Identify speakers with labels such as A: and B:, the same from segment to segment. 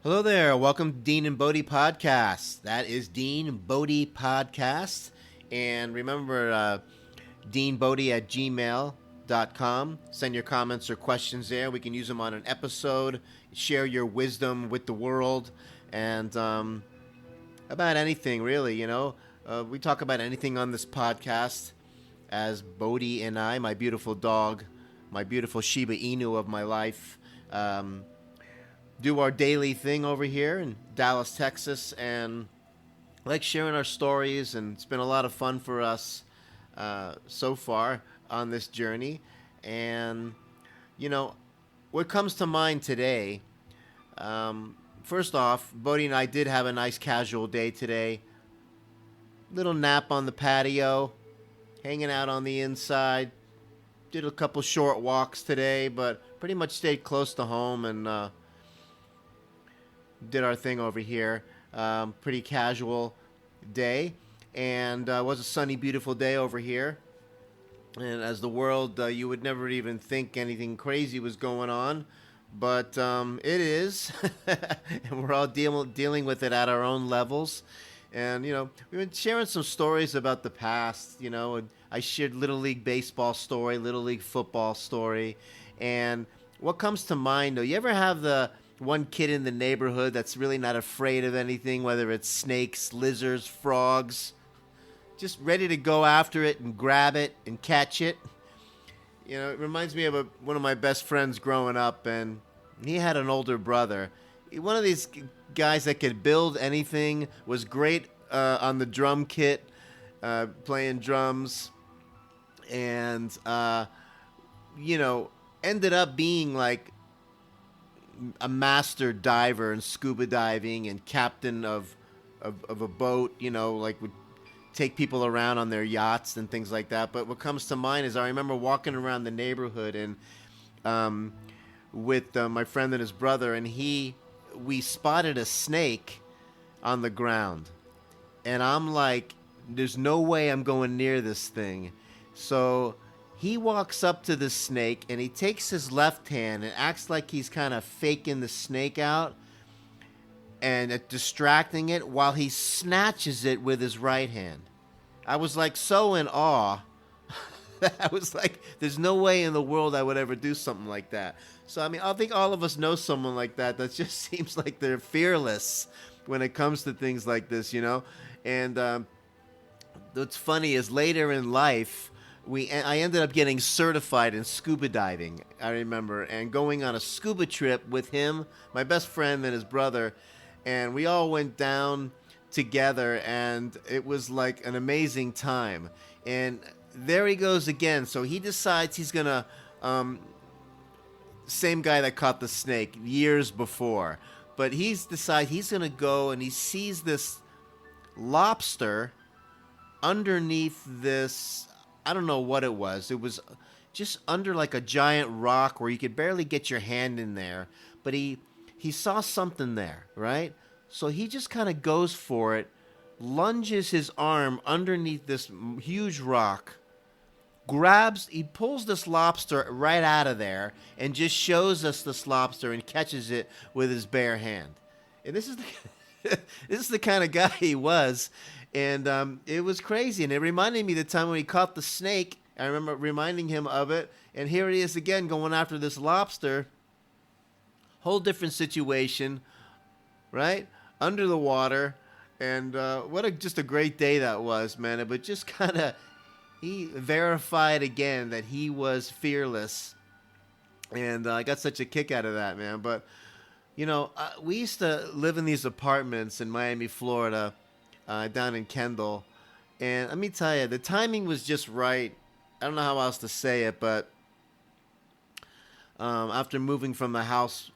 A: Hello there. Welcome to DeanBodi Podcast. That is DeanBodi Podcast. And remember, DeanBodi at gmail.com. Send your comments or questions there. We can use them on an episode. Share your wisdom with the world. And about anything, really, we talk about anything on this podcast as Bodi and I, my beautiful dog, my beautiful Shiba Inu of my life, do our daily thing over here in Dallas, Texas, and like sharing our stories, and it's been a lot of fun for us so far on this journey. And, what comes to mind today, first off, Bodi and I did have a nice casual day today. Little nap on the patio, hanging out on the inside. Did a couple short walks today, but pretty much stayed close to home and did our thing over here. Pretty casual day, and was a sunny, beautiful day over here. And as the world, you would never even think anything crazy was going on, but it is, and we're all dealing with it at our own levels. And we've been sharing some stories about the past. I shared Little League baseball story, Little League football story, and what comes to mind, though, you ever have the one kid in the neighborhood that's really not afraid of anything, whether it's snakes, lizards, frogs, just ready to go after it and grab it and catch it? It reminds me of one of my best friends growing up, and he had an older brother. One of these guys that could build anything, was great on the drum kit, playing drums, and, ended up being like a master diver and scuba diving and captain of a boat, would take people around on their yachts and things like that. But what comes to mind is I remember walking around the neighborhood and with my friend and his brother, and we spotted a snake on the ground. And I'm like, there's no way I'm going near this thing. So he walks up to the snake, and he takes his left hand and acts like he's kind of faking the snake out and distracting it while he snatches it with his right hand. I was like so in awe. I was like, there's no way in the world I would ever do something like that. So, I think all of us know someone like that just seems like they're fearless when it comes to things like this, And what's funny is later in life, I ended up getting certified in scuba diving, I remember, and going on a scuba trip with him, my best friend and his brother, and we all went down together, and it was like an amazing time. And there he goes again. So he decides he's going to, same guy that caught the snake years before, but he's decided he's going to go, and he sees this lobster underneath this, I don't know what it was. It was just under like a giant rock where you could barely get your hand in there. But he saw something there, right? So he just kind of goes for it, lunges his arm underneath this huge rock, he pulls this lobster right out of there and just shows us this lobster and catches it with his bare hand. And this is the kind of guy he was. And it was crazy, and it reminded me of the time when he caught the snake. I remember reminding him of it, and here he is again going after this lobster. Whole different situation, right? Under the water, and just a great day that was, man. But just kind of, he verified again that he was fearless, and I got such a kick out of that, man. But, we used to live in these apartments in Miami, Florida, down in Kendall, and let me tell you, the timing was just right. I don't know how else to say it, but after moving from the house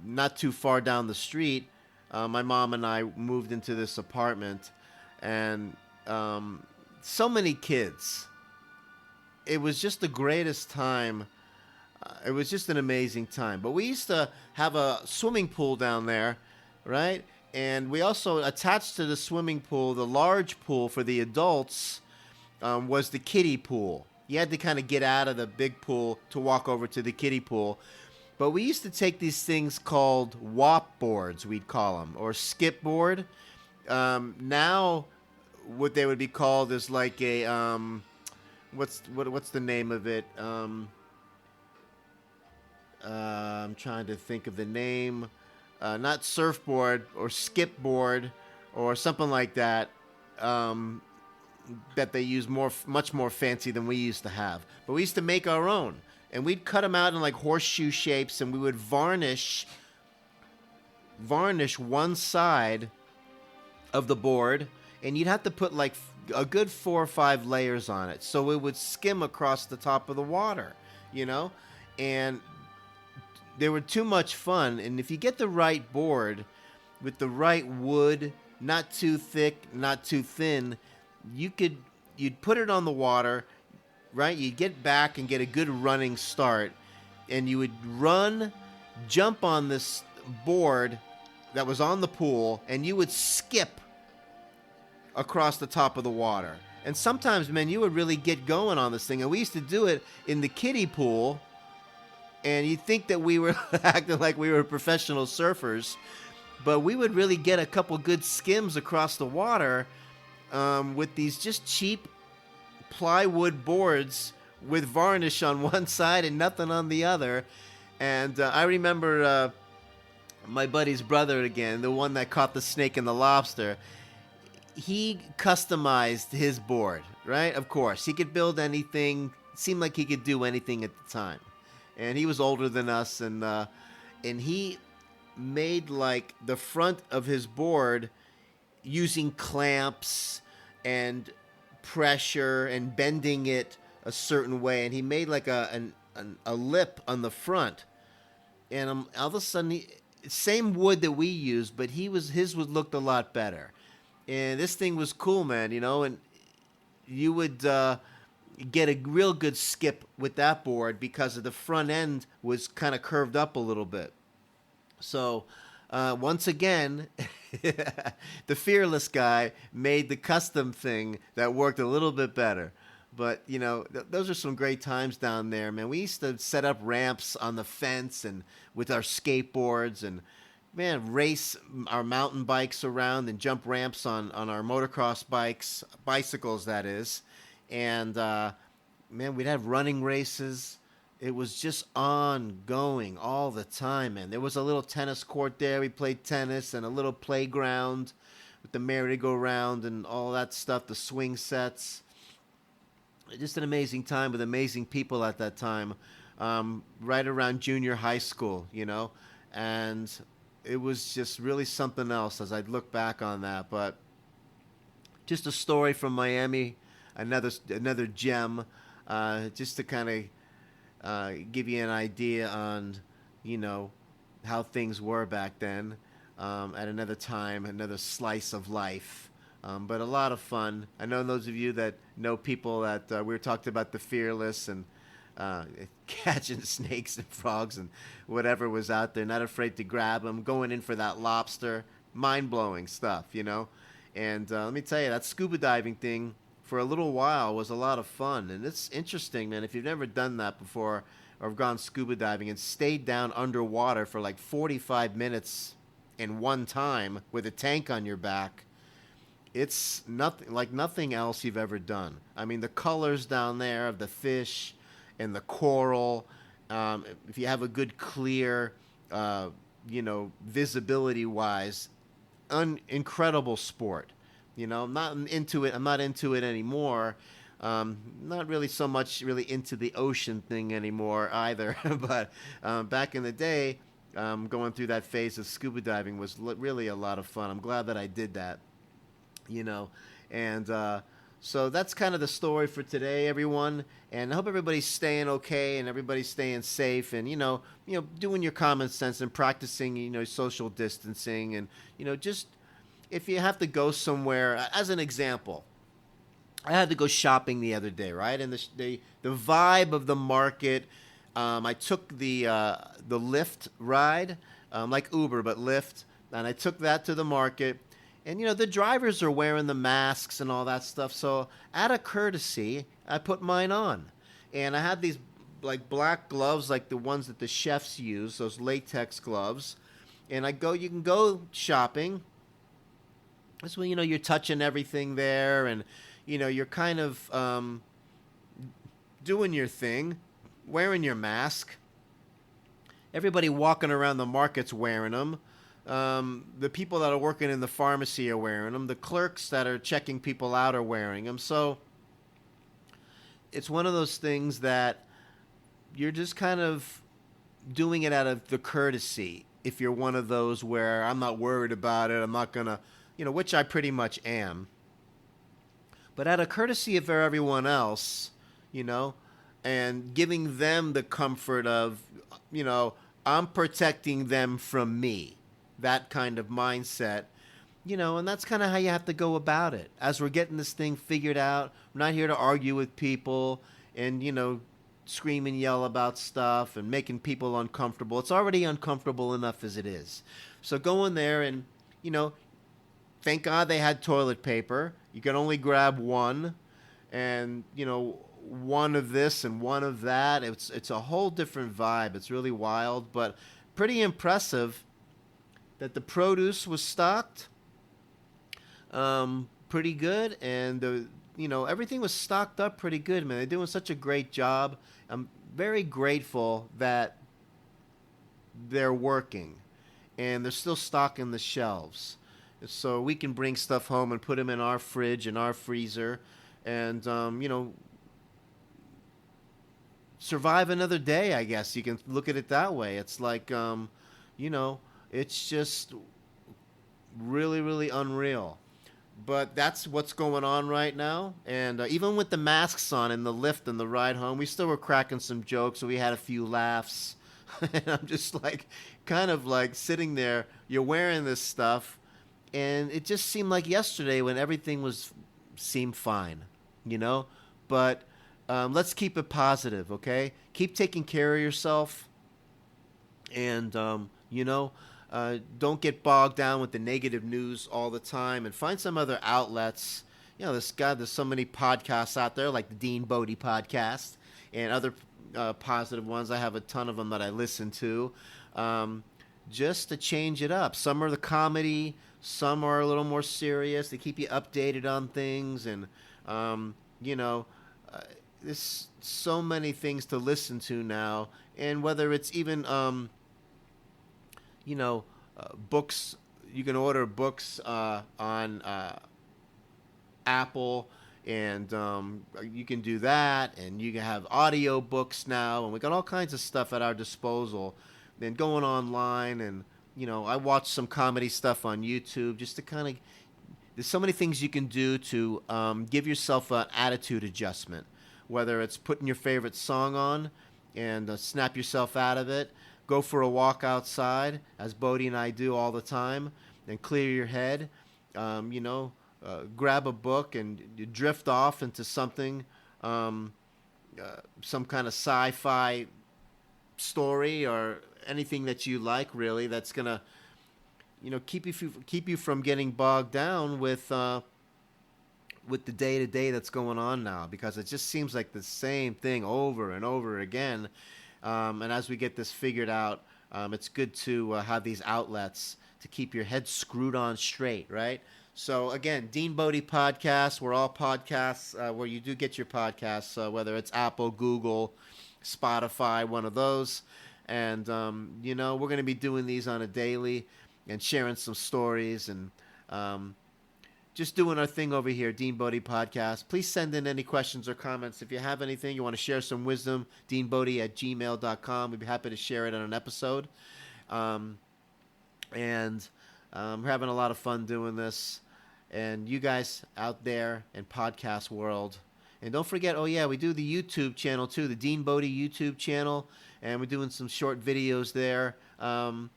A: not too far down the street, my mom and I moved into this apartment, and so many kids. It was just the greatest time. It was just an amazing time. But we used to have a swimming pool down there, right? And we also attached to the swimming pool, the large pool for the adults, was the kiddie pool. You had to kind of get out of the big pool to walk over to the kiddie pool. But we used to take these things called WOP boards, we'd call them, or skip board. Now, what they would be called is like a what's the name of it? I'm trying to think of the name. Not surfboard or skip board or something like that. That they use much more fancy than we used to have. But we used to make our own, and we'd cut them out in like horseshoe shapes, and we would varnish one side of the board, and you'd have to put like a good 4 or 5 layers on it, so it would skim across the top of the water, and they were too much fun. And if you get the right board with the right wood, not too thick, not too thin, you'd put it on the water, right? You'd get back and get a good running start, and you would jump on this board that was on the pool, and you would skip across the top of the water. And sometimes, man, you would really get going on this thing. And we used to do it in the kiddie pool, and you'd think that we were acting like we were professional surfers, but we would really get a couple good skims across the water with these just cheap plywood boards with varnish on one side and nothing on the other. And I remember my buddy's brother again, the one that caught the snake and the lobster. He customized his board, right? Of course, he could build anything. Seemed like he could do anything at the time. And he was older than us, and he made like the front of his board using clamps and pressure and bending it a certain way, and he made like a lip on the front, and all of a sudden, same wood that we used, but his would looked a lot better, and this thing was cool, man, and you would get a real good skip with that board because of the front end was kind of curved up a little bit. So once again, the fearless guy made the custom thing that worked a little bit better. But, those are some great times down there, man. We used to set up ramps on the fence and with our skateboards and, man, race our mountain bikes around and jump ramps on our motocross bicycles, that is. And, man, we'd have running races. It was just ongoing all the time, man. There was a little tennis court there. We played tennis, and a little playground with the merry-go-round and all that stuff, the swing sets. Just an amazing time with amazing people at that time, right around junior high school, and it was just really something else as I look back on that. But just a story from Miami, another gem, just to kind of give you an idea on, how things were back then, at another time, another slice of life. But a lot of fun. I know those of you that know people that we were talking about the fearless and catching snakes and frogs and whatever was out there, not afraid to grab them, going in for that lobster, mind-blowing stuff, And let me tell you, that scuba diving thing, for a little while was a lot of fun. And it's interesting, man, if you've never done that before or have gone scuba diving and stayed down underwater for like 45 minutes in one time with a tank on your back, it's nothing else you've ever done. I mean, the colors down there of the fish and the coral, if you have a good clear, visibility-wise, incredible sport. I'm not into it anymore. Not really so much really into the ocean thing anymore either. But back in the day, going through that phase of scuba diving was really a lot of fun. I'm glad that I did that, And so that's kind of the story for today, everyone. And I hope everybody's staying okay and everybody's staying safe and, doing your common sense and practicing, social distancing and, just if you have to go somewhere, as an example, I had to go shopping the other day, right? And the vibe of the market, I took the Lyft Ride, like Uber, but Lyft, and I took that to the market. And, the drivers are wearing the masks and all that stuff. So out of courtesy, I put mine on. And I had these like black gloves, like the ones that the chefs use, those latex gloves. And you can go shopping. That's when, you're touching everything there, and, you're kind of doing your thing, wearing your mask. Everybody walking around the market's wearing them. The people that are working in the pharmacy are wearing them. The clerks that are checking people out are wearing them. So it's one of those things that you're just kind of doing it out of the courtesy. If you're one of those where I'm not worried about it, I'm not going to, which I pretty much am. But out of courtesy for everyone else, and giving them the comfort of, I'm protecting them from me. That kind of mindset, and that's kind of how you have to go about it. As we're getting this thing figured out, we're not here to argue with people and, scream and yell about stuff and making people uncomfortable. It's already uncomfortable enough as it is. So go in there and, thank God they had toilet paper. You can only grab one and, one of this and one of that. It's a whole different vibe. It's really wild, but pretty impressive that the produce was stocked pretty good, and everything was stocked up pretty good, man. They're doing such a great job. I'm very grateful that they're working and they're still stocking the shelves, so we can bring stuff home and put them in our fridge and our freezer, and survive another day, I guess. You can look at it that way. It's like, it's just really, really unreal. But that's what's going on right now. And even with the masks on in the Lyft and the ride home, we still were cracking some jokes, so we had a few laughs. And I'm just like, kind of like sitting there, you're wearing this stuff, and it just seemed like yesterday when everything seemed fine, But let's keep it positive, okay? Keep taking care of yourself, and don't get bogged down with the negative news all the time, and find some other outlets. There's so many podcasts out there, like the DeanBodi Podcast and other positive ones. I have a ton of them that I listen to, just to change it up. Some are the comedy, some are a little more serious. They keep you updated on things, and there's so many things to listen to now, and whether it's even books, you can order books on Apple, and you can do that, and you can have audio books now, and we got all kinds of stuff at our disposal. Then going online, and I watch some comedy stuff on YouTube just to kind of. There's so many things you can do to give yourself an attitude adjustment, whether it's putting your favorite song on and snap yourself out of it. Go for a walk outside, as Bodi and I do all the time, and clear your head. Grab a book and you drift off into something, some kind of sci-fi story or anything that you like, really, that's gonna, keep you from getting bogged down with the day-to-day that's going on now, because it just seems like the same thing over and over again. And as we get this figured out, it's good to have these outlets to keep your head screwed on straight, right? So, again, DeanBodi Podcast. We're all podcasts where you do get your podcasts, whether it's Apple, Google, Spotify, one of those. And, we're going to be doing these on a daily and sharing some stories and just doing our thing over here, DeanBodi Podcast. Please send in any questions or comments. If you have anything, you want to share some wisdom, DeanBodi@gmail.com. We'd be happy to share it on an episode. We're having a lot of fun doing this. And you guys out there in podcast world. And don't forget, we do the YouTube channel too, the DeanBodi YouTube channel. And we're doing some short videos there. And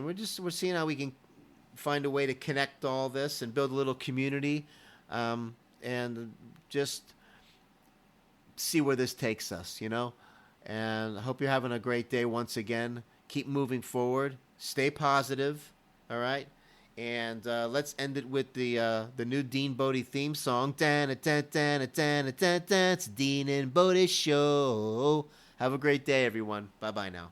A: we're seeing how we can find a way to connect all this and build a little community, and just see where this takes us, And I hope you're having a great day once again. Keep moving forward. Stay positive, all right? And let's end it with the new DeanBodi theme song. It's Dean and Bodi Show. Have a great day, everyone. Bye-bye now.